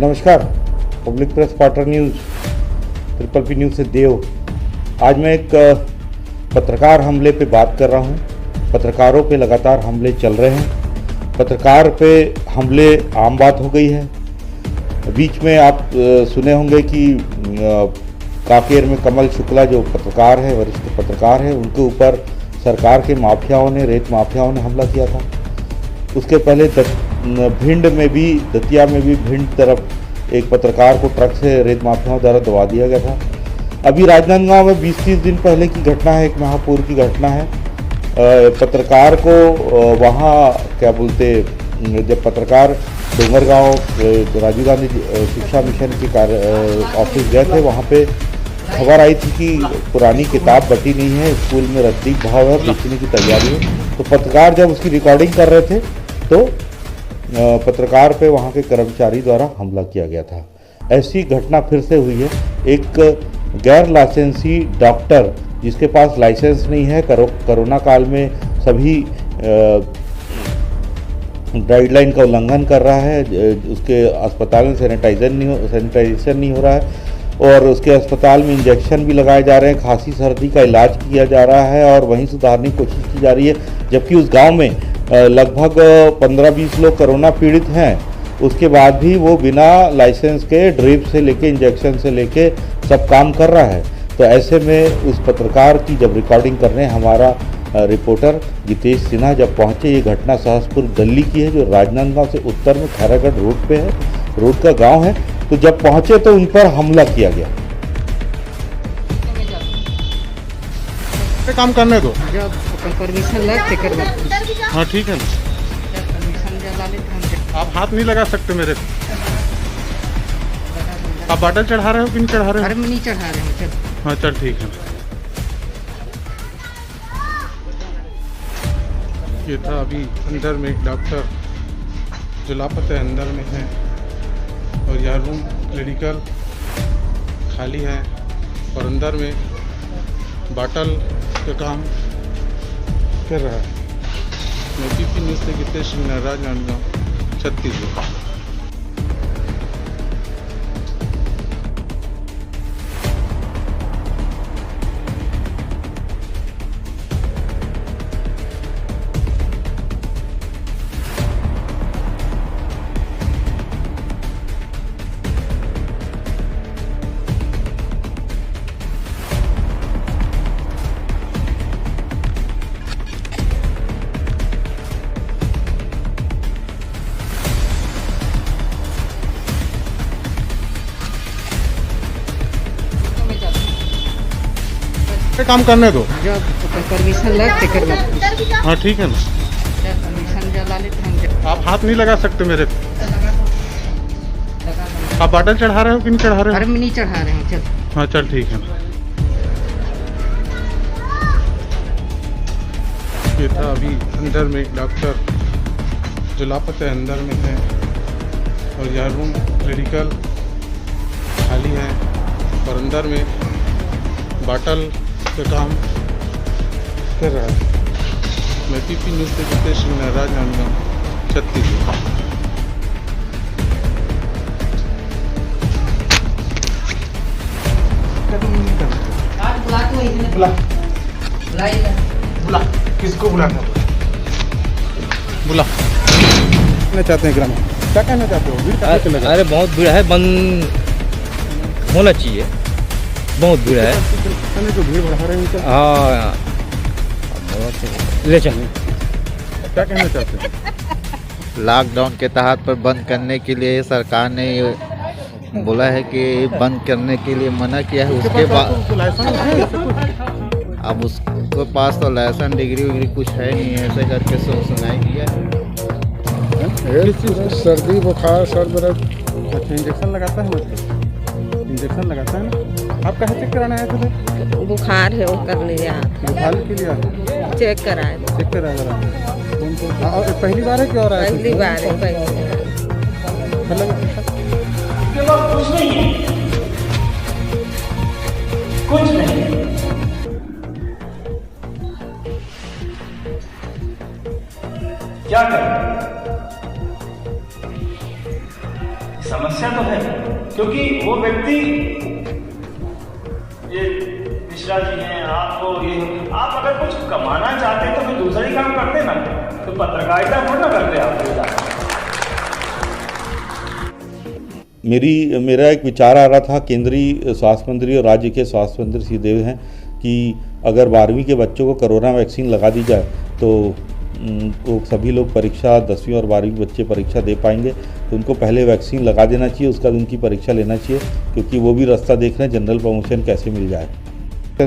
नमस्कार, public press quarter news triple P news से देव। आज मैं एक पत्रकार हमले पे बात कर रहा हूँ। पत्रकारों पे लगातार हमले चल रहे हैं। पत्रकार पे हमले आम बात हो गई है। बीच में आप सुने होंगे कि कांकेर में कमल शुक्ला जो पत्रकार है, वरिष्ठ पत्रकार है, उनके ऊपर सरकार के माफियाओं ने, रेत माफियाओं ने हमला किया था। उसके पहले भिंड में भी, दतिया में भी, भिंड तरफ एक पत्रकार को ट्रक से रेत माफियाओं द्वारा दबा दिया गया था। अभी राजनांदगांव में 20-30 दिन पहले की घटना है, एक महापौर की घटना है। पत्रकार को वहाँ क्या बोलते, जब पत्रकार डोंगरगांव राजीव गांधी शिक्षा मिशन के ऑफिस गए थे, वहाँ पे खबर आई थी कि पुरानी किताब बटी नहीं है, स्कूल में रद्दी भाव है, बेचने की तैयारी है। तो पत्रकार जब उसकी रिकॉर्डिंग कर रहे थे तो पत्रकार पे वहाँ के कर्मचारी द्वारा हमला किया गया था। ऐसी घटना फिर से हुई है। एक गैर लाइसेंसी डॉक्टर जिसके पास लाइसेंस नहीं है, कोरोना काल में सभी गाइडलाइन का उल्लंघन कर रहा है। उसके अस्पताल में सैनिटाइजेशन नहीं हो रहा है और उसके अस्पताल में इंजेक्शन भी लगाए जा रहे हैं, खांसी सर्दी का इलाज किया जा रहा है और वहीं सुधारने की कोशिश की जा रही है। जबकि उस गांव में लगभग 15-20 लोग कोरोना पीड़ित हैं, उसके बाद भी वो बिना लाइसेंस के ड्रिप से लेके इंजेक्शन से लेके सब काम कर रहा है। तो ऐसे में उस पत्रकार की जब रिकॉर्डिंग कर रहे हैं, हमारा रिपोर्टर गीतेश सिन्हा जब पहुंचे, ये घटना सहसपुर गली की है जो राजनांदगांव से उत्तर में खैरागढ़ रोड पे है, रोड का गांव है। तो जब पहुंचे तो उन पर हमला किया गया। काम करने दो, जब परमिशन लग कर। हाँ ठीक है ना, आप हाथ नहीं लगा सकते मेरे पे। आप बाटल चढ़ा रहे हो कि नहीं चढ़ा रहे हो? अरे नहीं चढ़ा रहे हैं, चल। हाँ चल ठीक है। ये था अभी अंदर में एक डॉक्टर जो लापता है, अंदर में है, और यह रूम क्लिनिकल खाली है और अंदर में बाटल का काम कर रहा है। मैं पीपी न्यूज़ से गीतेश सिन्हा, राजनांदगांव, छत्तीसगढ़। काम करने दो, जब परमिशन लग कर। हाँ ठीक है ना, परमिशन जला लेते हैं। आप हाथ नहीं लगा सकते मेरे पे। आप बाटल चढ़ा रहे हो कि नहीं चढ़ा रहे हो? अरे नहीं चढ़ा रहे हैं, चल। हाँ चल ठीक है। ये था अभी अंदर में एक डॉक्टर जो लापता है, अंदर में है, और यह रूम क्लिनिकल खाली है और अंदर में बाटल का काम कर रहा है। मैं पीपी न्यूज़ से गीतेश सिन्हा, राजनांदगांव, छत्तीसगढ़। बुला किसको बुलाना? बुला। कहना चाहते हैं ग्रामीण, क्या कहना चाहते हो? अरे बहुत भीड़ है, बंद होना चाहिए, बहुत भीड़ है। जो भीड़ बढ़ा रहे हैं, हाँ ले चल। क्या कहना चाहते हैं? लॉकडाउन के तहत पर बंद करने के लिए सरकार ने बोला है कि बंद करने के लिए मना किया है। उसके बाद अब उसके पास तो लाइसेंस डिग्री वगैरह कुछ है नहीं, ऐसे करके सुनाई दिया है। सर्दी बुखार सर दर्द। अच्छा, इंजेक्शन लगाता है? मतलब इंजेक्शन लगाता है ना। आप कहाँ चेक कराने आए थे? बुखार है, वो करने आया। बुखार के लिए आए? चेक कराए। चेक करा रहा है। पहली बार है क्या? और पहली बार है। कुछ नहीं है, कुछ नहीं। क्या करें? समस्या तो है, ये मिश्रा जी हैं, आपको ये आप अगर कुछ कमाना चाहते हैं तो फिर दूसरा ही काम करते ना, तो पत्रकारिता थोड़ा ना करते आप। मेरा एक विचार आ रहा था, केंद्रीय स्वास्थ्य मंत्री और राज्य के स्वास्थ्य मंत्री श्री देव हैं कि अगर 12वीं के बच्चों को कोरोना वैक्सीन लगा दी जाए तो वो सभी लोग परीक्षा 10वीं और 12वीं के बच्चे परीक्षा दे पाएंगे, तो उनको पहले वैक्सीन लगा देना चाहिए, उसका उनकी परीक्षा लेना चाहिए, क्योंकि वो भी रास्ता देख रहे हैं जनरल प्रमोशन कैसे मिल जाए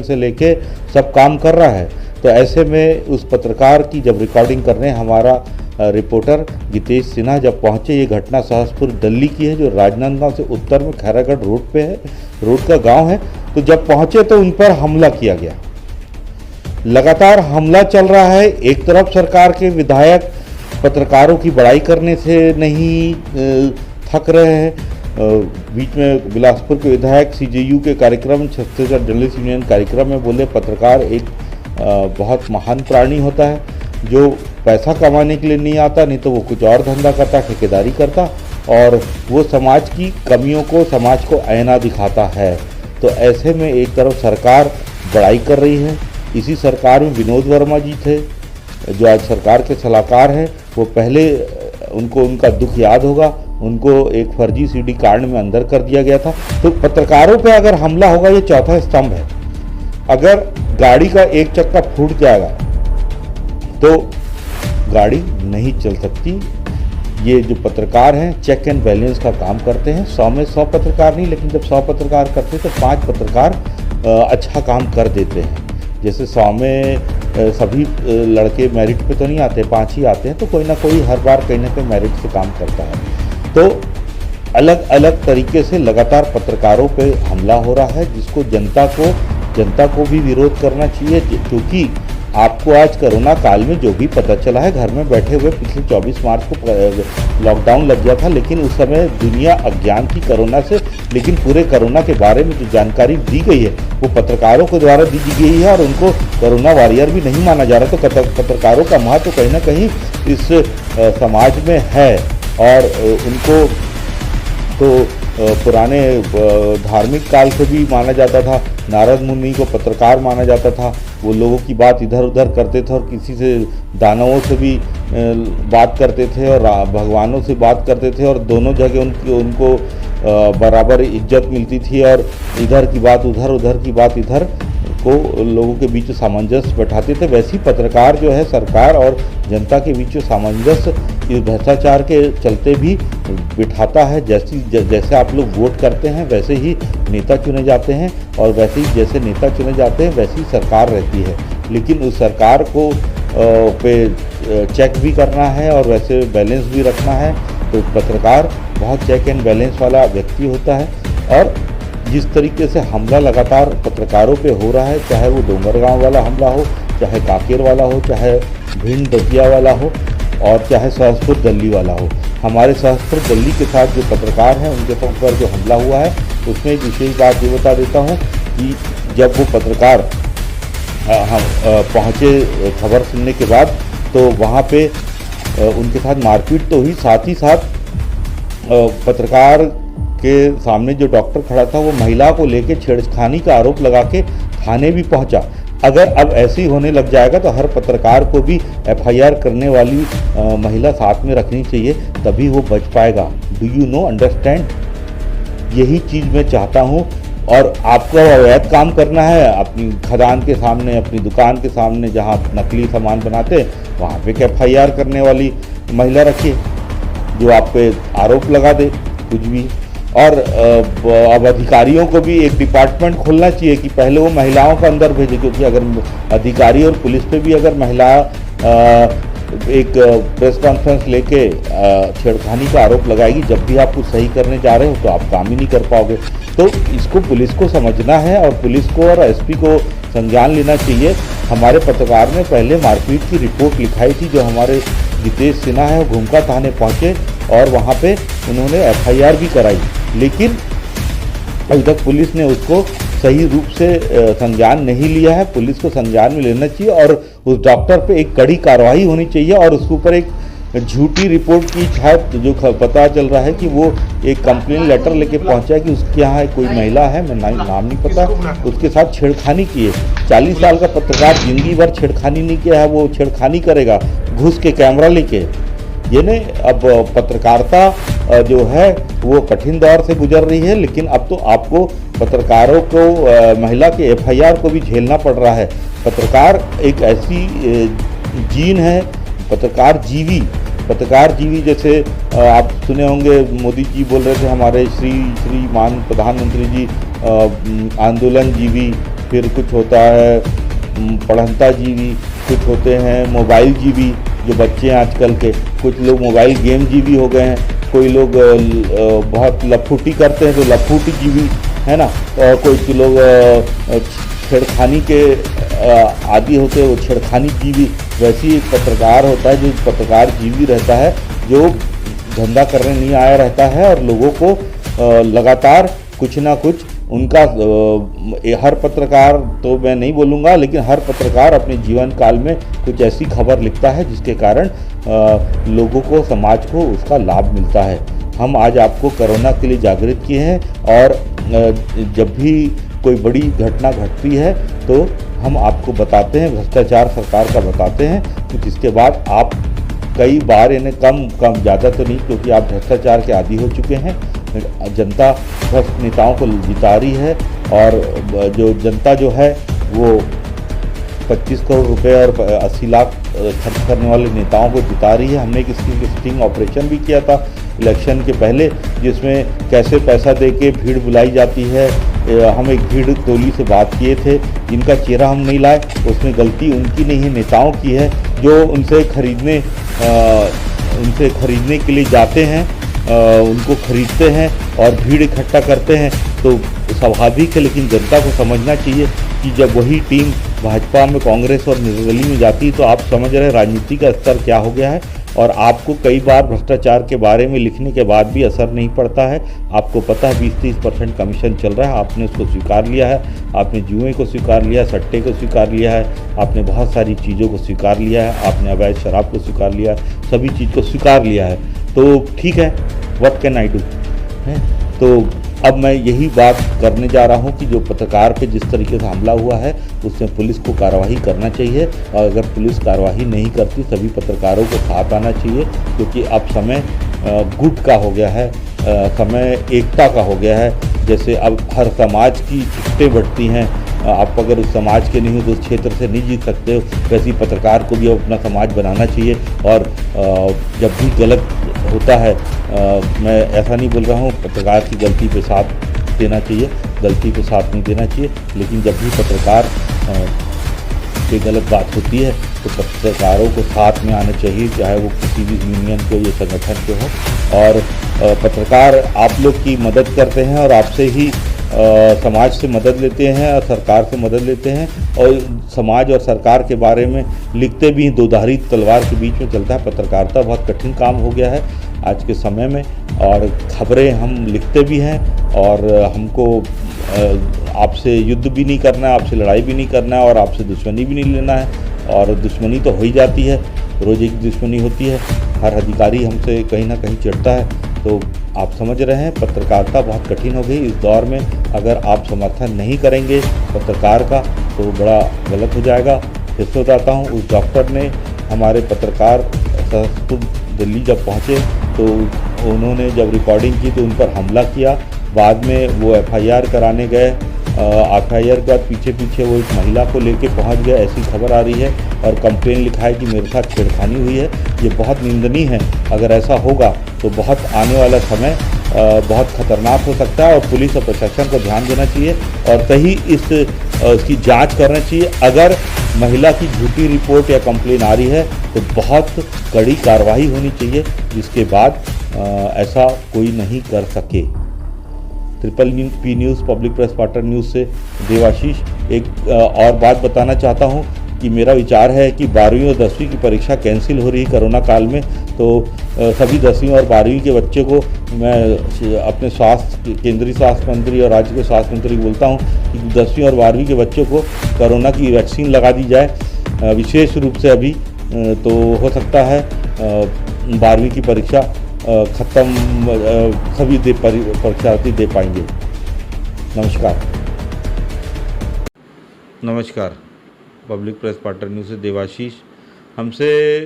से लेके सब काम कर रहा है। तो ऐसे में उस पत्रकार की जब रिकॉर्डिंग करने हमारा रिपोर्टर गितेश सिन्हा जब पहुंचे, ये घटना सहसपुर दिल्ली की है जो राजनांदगांव से उत्तर में खैरागढ़ रोड पे है, रोड का गांव है। तो जब पहुंचे तो उन पर हमला किया गया, लगातार हमला चल रहा है। एक तरफ सरकार के विधायक पत्रकारों की बड़ाई करने से नहीं थक रहे हैं, बीच में बिलासपुर के विधायक सीजेयू के कार्यक्रम छत्तीसगढ़ जर्नलिस्ट यूनियन कार्यक्रम में बोले पत्रकार एक बहुत महान प्राणी होता है जो पैसा कमाने के लिए नहीं आता, नहीं तो वो कुछ और धंधा करता, ठेकेदारी करता, और वो समाज की कमियों को, समाज को आईना दिखाता है। तो ऐसे में एक तरफ सरकार बड़ाई कर रही है, इसी सरकार में विनोद वर्मा जी थे जो आज सरकार के सलाहकार हैं, वो पहले उनको उनका दुख याद होगा, उनको एक फर्जी सीडी कांड में अंदर कर दिया गया था। तो पत्रकारों पे अगर हमला होगा, ये चौथा स्तंभ है। अगर गाड़ी का एक चक्का फूट जाएगा तो गाड़ी नहीं चल सकती। ये जो पत्रकार हैं चेक एंड बैलेंस का काम करते हैं, 100 में 100 पत्रकार नहीं, लेकिन जब 100 पत्रकार करते तो 5 पत्रकार अच्छा काम कर देते हैं। जैसे 100 में सभी लड़के मेरिट पे तो नहीं आते, 5 ही आते हैं, तो कोई ना कोई हर बार कहीं ना कहीं मेरिट से काम करता है। तो अलग अलग तरीके से लगातार पत्रकारों पे हमला हो रहा है, जिसको जनता को भी विरोध करना चाहिए, क्योंकि आपको आज कोरोना काल में जो भी पता चला है, घर में बैठे हुए पिछले 24 मार्च को लॉकडाउन लग गया था, लेकिन उस समय दुनिया अज्ञान थी कोरोना से, लेकिन पूरे कोरोना के बारे में जो जानकारी दी गई है वो पत्रकारों के द्वारा दी गई है, और उनको कोरोना वॉरियर भी नहीं माना जा रहा। तो पत्रकारों का महत्व तो कहीं ना कहीं इस समाज में है, और उनको तो पुराने धार्मिक काल से भी माना जाता था, नारद मुनि को पत्रकार माना जाता था। वो लोगों की बात इधर उधर करते थे और किसी से दानवों से भी बात करते थे और भगवानों से बात करते थे, और दोनों जगह उनको बराबर इज्जत मिलती थी, और इधर की बात उधर, उधर की बात इधर को लोगों के बीच सामंजस्य बैठाते थे। वैसे ही पत्रकार जो है सरकार और जनता के बीच सामंजस्य इस भ्रष्टाचार के चलते भी बिठाता है। जैसे आप लोग वोट करते हैं वैसे ही नेता चुने जाते हैं, और वैसे ही जैसे नेता चुने जाते हैं वैसी सरकार रहती है, लेकिन उस सरकार को पे चेक भी करना है और वैसे बैलेंस भी रखना है। तो पत्रकार बहुत चेक एंड बैलेंस वाला व्यक्ति होता है, और जिस तरीके से हमला लगातार पत्रकारों पे हो रहा है, चाहे वो डोंगरगांव वाला हमला हो, चाहे कांकेर वाला हो, चाहे भिंड दतिया वाला हो, और चाहे सहसपुर दिल्ली वाला हो। हमारे सहसपुर दिल्ली के साथ जो पत्रकार हैं उनके पर जो हमला हुआ है, उसमें एक विशेष बात ये बता देता हूँ कि जब वो पत्रकार हम पहुँचे खबर सुनने के बाद, तो वहाँ पे उनके साथ मारपीट तो हुई, साथ ही साथ पत्रकार के सामने जो डॉक्टर खड़ा था वो महिला को लेके छेड़खानी का आरोप लगा के थाने भी पहुंचा। अगर अब ऐसे ही होने लग जाएगा तो हर पत्रकार को भी एफआईआर करने वाली महिला साथ में रखनी चाहिए, तभी वो बच पाएगा। Do you know, understand? यही चीज़ मैं चाहता हूँ। और आपको अवैध काम करना है अपनी खदान के सामने, अपनी दुकान के सामने जहाँ नकली सामान बनाते, वहाँ पे एफआईआर करने वाली महिला रखिए जो आप पे आरोप लगा दे कुछ भी। और अब अधिकारियों को भी एक डिपार्टमेंट खोलना चाहिए कि पहले वो महिलाओं को अंदर भेजे, क्योंकि अगर अधिकारी और पुलिस पे भी अगर महिला एक प्रेस कॉन्फ्रेंस लेके छेड़खानी का आरोप लगाएगी, जब भी आप कुछ सही करने जा रहे हो तो आप काम ही नहीं कर पाओगे। तो इसको पुलिस को समझना है, और पुलिस को और एसपी को संज्ञान लेना चाहिए। हमारे पत्रकार ने पहले मारपीट की रिपोर्ट लिखाई थी, जो हमारे गितेश सिन्हा है वो घूमका थाने पहुँचे और वहाँ पे उन्होंने एफआईआर भी कराई, लेकिन अभी तक पुलिस ने उसको सही रूप से संज्ञान नहीं लिया है। पुलिस को संज्ञान में लेना चाहिए और उस डॉक्टर पे एक कड़ी कार्रवाई होनी चाहिए और उसके ऊपर एक झूठी रिपोर्ट की शायद जो पता चल रहा है कि वो एक कंप्लेन लेटर लेके पहुंचा है कि उसके यहाँ कोई महिला है, मैं नाम नहीं पता, उसके साथ छेड़खानी की है। 40 साल का पत्रकार जिंदगी भर छेड़खानी नहीं किया है, वो छेड़खानी करेगा घुस के कैमरा लेके। ये ने अब पत्रकारिता जो है वो कठिन दौर से गुजर रही है, लेकिन अब तो आपको पत्रकारों को महिला के FIR को भी झेलना पड़ रहा है। पत्रकार एक ऐसी जीन है, पत्रकार जीवी जैसे आप सुने होंगे मोदी जी बोल रहे थे हमारे श्रीमान प्रधानमंत्री जी आंदोलन जीवी, फिर कुछ होता है पढ़ंता जीवी, कुछ होते हैं मोबाइल जीवी जो बच्चे हैं आजकल के, कुछ लोग मोबाइल गेम जीवी हो गए हैं, कोई लोग बहुत लफूटी करते हैं तो लफूटी जीवी है ना, और कोई लोग छेड़खानी के आदि होते हैं वो छेड़खानी जीवी। वैसी एक पत्रकार होता है जो पत्रकार जीवी रहता है, जो धंधा करने नहीं आया रहता है और लोगों को लगातार कुछ ना कुछ उनका हर पत्रकार तो मैं नहीं बोलूँगा, लेकिन हर पत्रकार अपने जीवन काल में कुछ ऐसी खबर लिखता है जिसके कारण लोगों को, समाज को उसका लाभ मिलता है। हम आज आपको कोरोना के लिए जागृत किए हैं और जब भी कोई बड़ी घटना घटती है तो हम आपको बताते हैं, भ्रष्टाचार सरकार का बताते हैं, तो जिसके बाद आप कई बार इन्हें कम ज़्यादा तो नहीं, क्योंकि आप भ्रष्टाचार के आदी हो चुके हैं। जनता भ्रष्ट नेताओं को जिता रही है और जो जनता जो है वो 25 करोड़ रुपए और 80 लाख खर्च करने वाले नेताओं को जिता रही है। हमने एक स्टिंग ऑपरेशन भी किया था इलेक्शन के पहले, जिसमें कैसे पैसा देके भीड़ बुलाई जाती है। हम एक भीड़ टोली से बात किए थे जिनका चेहरा हम नहीं लाए, उसमें गलती उनकी नहीं है, नेताओं की है, जो उनसे खरीदने के लिए जाते हैं, उनको खरीदते हैं और भीड़ इकट्ठा करते हैं। तो स्वाभाविक है, लेकिन जनता को समझना चाहिए कि जब वही टीम भाजपा में, कांग्रेस और निर्दलीय में जाती है तो आप समझ रहे हैं राजनीति का स्तर क्या हो गया है। और आपको कई बार भ्रष्टाचार के बारे में लिखने के बाद भी असर नहीं पड़ता है। आपको पता है 20-30% कमीशन चल रहा है, आपने उसको स्वीकार लिया है, आपने जुए को स्वीकार लिया, सट्टे को स्वीकार लिया है, आपने बहुत सारी चीज़ों को स्वीकार लिया है, आपने अवैध शराब को स्वीकार लिया है, सभी चीज़ को स्वीकार लिया है। तो ठीक है, व्हाट कैन आई डू है। तो अब मैं यही बात करने जा रहा हूं कि जो पत्रकार पे जिस तरीके से हमला हुआ है उसमें पुलिस को कार्रवाई करना चाहिए, और अगर पुलिस कार्रवाई नहीं करती सभी पत्रकारों को साथ आना चाहिए, क्योंकि अब समय गुट का हो गया है, समय एकता का हो गया है। जैसे अब हर समाज की चिट्ठें बढ़ती हैं, आप अगर उस समाज के नहीं हो तो उस क्षेत्र से नहीं जीत सकते हो, वैसे पत्रकार को भी अपना समाज बनाना चाहिए। और जब भी गलत होता है, मैं ऐसा नहीं बोल रहा हूँ पत्रकार की गलती पे साथ देना चाहिए, गलती पे साथ नहीं देना चाहिए, लेकिन जब भी पत्रकार पे गलत बात होती है तो पत्रकारों को साथ में आना चाहिए, चाहे वो किसी भी यूनियन को या संगठन के हो। और पत्रकार आप लोग की मदद करते हैं और आपसे ही समाज से मदद लेते हैं और सरकार से मदद लेते हैं, और समाज और सरकार के बारे में लिखते भी दोधारी तलवार के बीच में चलता है। पत्रकारिता बहुत कठिन काम हो गया है आज के समय में, और खबरें हम लिखते भी हैं, और हमको आपसे युद्ध भी नहीं करना है, आपसे लड़ाई भी नहीं करना है, और आपसे दुश्मनी भी नहीं लेना है। और दुश्मनी तो हो ही जाती है, रोज़ एक दुश्मनी होती है, हर अधिकारी हमसे कहीं ना कहीं चिढ़ता है। तो आप समझ रहे हैं पत्रकारिता बहुत कठिन हो गई इस दौर में। अगर आप समर्थन नहीं करेंगे पत्रकार का तो बड़ा गलत हो जाएगा। फिर से बताता हूँ, उस डॉक्टर ने हमारे पत्रकार दिल्ली जब पहुँचे तो उन्होंने जब रिकॉर्डिंग की तो उन पर हमला किया। बाद में वो FIR कराने गए, FIR के बाद पीछे वो एक महिला को लेके पहुंच गए, ऐसी खबर आ रही है, और कंप्लेन लिखा है कि मेरे साथ छेड़खानी हुई है। ये बहुत निंदनीय है। अगर ऐसा होगा तो बहुत आने वाला समय बहुत खतरनाक हो सकता है, और पुलिस और प्रशासन को ध्यान देना चाहिए और सही इसकी जांच करना चाहिए। अगर महिला की झूठी रिपोर्ट या कंप्लेन आ रही है तो बहुत कड़ी कार्रवाई होनी चाहिए, जिसके बाद ऐसा कोई नहीं कर सके। PPP न्यूज़, पब्लिक प्रेस वार्ता न्यूज़ से देवाशीष। एक और बात बताना चाहता हूँ कि मेरा विचार है कि 12वीं और 10वीं की परीक्षा कैंसिल हो रही है कोरोना काल में, तो सभी 10वीं और 12वीं के बच्चे को मैं अपने केंद्रीय स्वास्थ्य मंत्री और राज्य के स्वास्थ्य मंत्री को बोलता हूँ कि 10वीं और 12वीं के बच्चों को कोरोना की वैक्सीन लगा दी जाए, विशेष रूप से अभी तो हो सकता है 12वीं की परीक्षा ख़त्म सभी परीक्षार्थी दे पाएंगे। नमस्कार, पब्लिक प्रेस पार्टनर न्यूज़ से देवाशीष। हमसे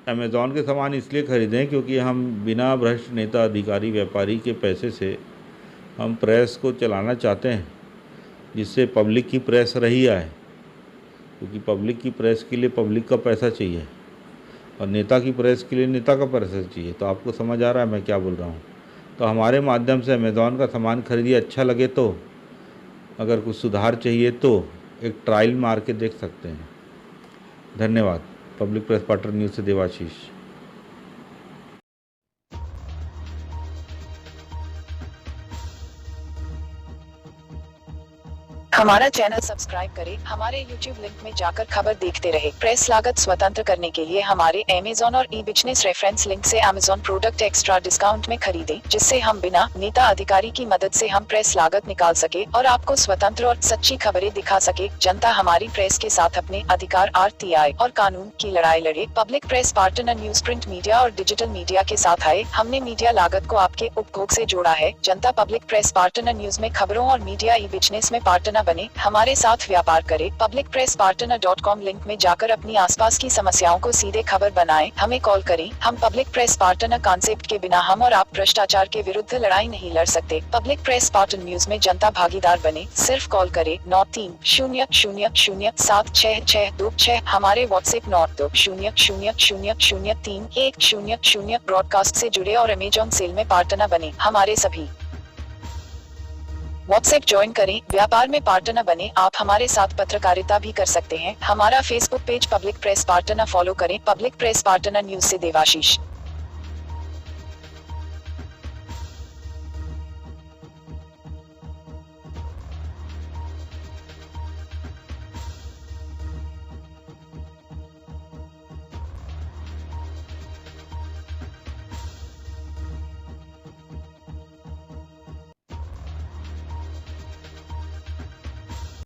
अमेज़ॉन के सामान इसलिए ख़रीदें क्योंकि हम बिना भ्रष्ट नेता, अधिकारी, व्यापारी के पैसे से हम प्रेस को चलाना चाहते हैं, जिससे पब्लिक की प्रेस रही आए, क्योंकि पब्लिक की प्रेस के लिए पब्लिक का पैसा चाहिए और नेता की प्रेस के लिए नेता का पैसा चाहिए। तो आपको समझ आ रहा है मैं क्या बोल रहा हूँ। तो हमारे माध्यम से अमेज़ॉन का सामान खरीदिए, अच्छा लगे तो, अगर कुछ सुधार चाहिए तो एक ट्रायल मार के देख सकते हैं। धन्यवाद। पब्लिक प्रेस पार्टनर न्यूज़ से देवाशीष। हमारा चैनल सब्सक्राइब करें, हमारे YouTube लिंक में जाकर खबर देखते रहे। प्रेस लागत स्वतंत्र करने के लिए हमारे Amazon और ई-बिजनेस रेफरेंस लिंक से Amazon प्रोडक्ट एक्स्ट्रा डिस्काउंट में खरीदें, जिससे हम बिना नेता, अधिकारी की मदद से हम प्रेस लागत निकाल सके और आपको स्वतंत्र और सच्ची खबरें दिखा सके। जनता हमारी प्रेस के साथ अपने अधिकार, RTI और कानून की लड़ाई लड़े। Public press partner news print media और डिजिटल मीडिया के साथ आए। हमने मीडिया लागत को आपके उपभोग से जोड़ा है। जनता पब्लिक प्रेस पार्टनर न्यूज में खबरों और मीडिया ई-बिजनेस में पार्टनर बने, हमारे साथ व्यापार करें। publicpresspartner.com लिंक में जाकर अपनी आसपास की समस्याओं को सीधे खबर बनाएं, हमें कॉल करें। हम पब्लिक प्रेस पार्टनर कॉन्सेप्ट के बिना हम और आप भ्रष्टाचार के विरुद्ध लड़ाई नहीं लड़ सकते। पब्लिक प्रेस पार्टनर न्यूज में जनता भागीदार बने, सिर्फ कॉल करें 9300076626। हमारे व्हाट्सएप 920000031000 ब्रॉडकास्ट से जुड़े और अमेज़न सेल में पार्टनर बने। हमारे सभी व्हाट्सएप ज्वाइन करें, व्यापार में पार्टनर बने। आप हमारे साथ पत्रकारिता भी कर सकते हैं। हमारा Facebook page public press partner follow करें। पब्लिक प्रेस पार्टनर न्यूज से देवाशीष।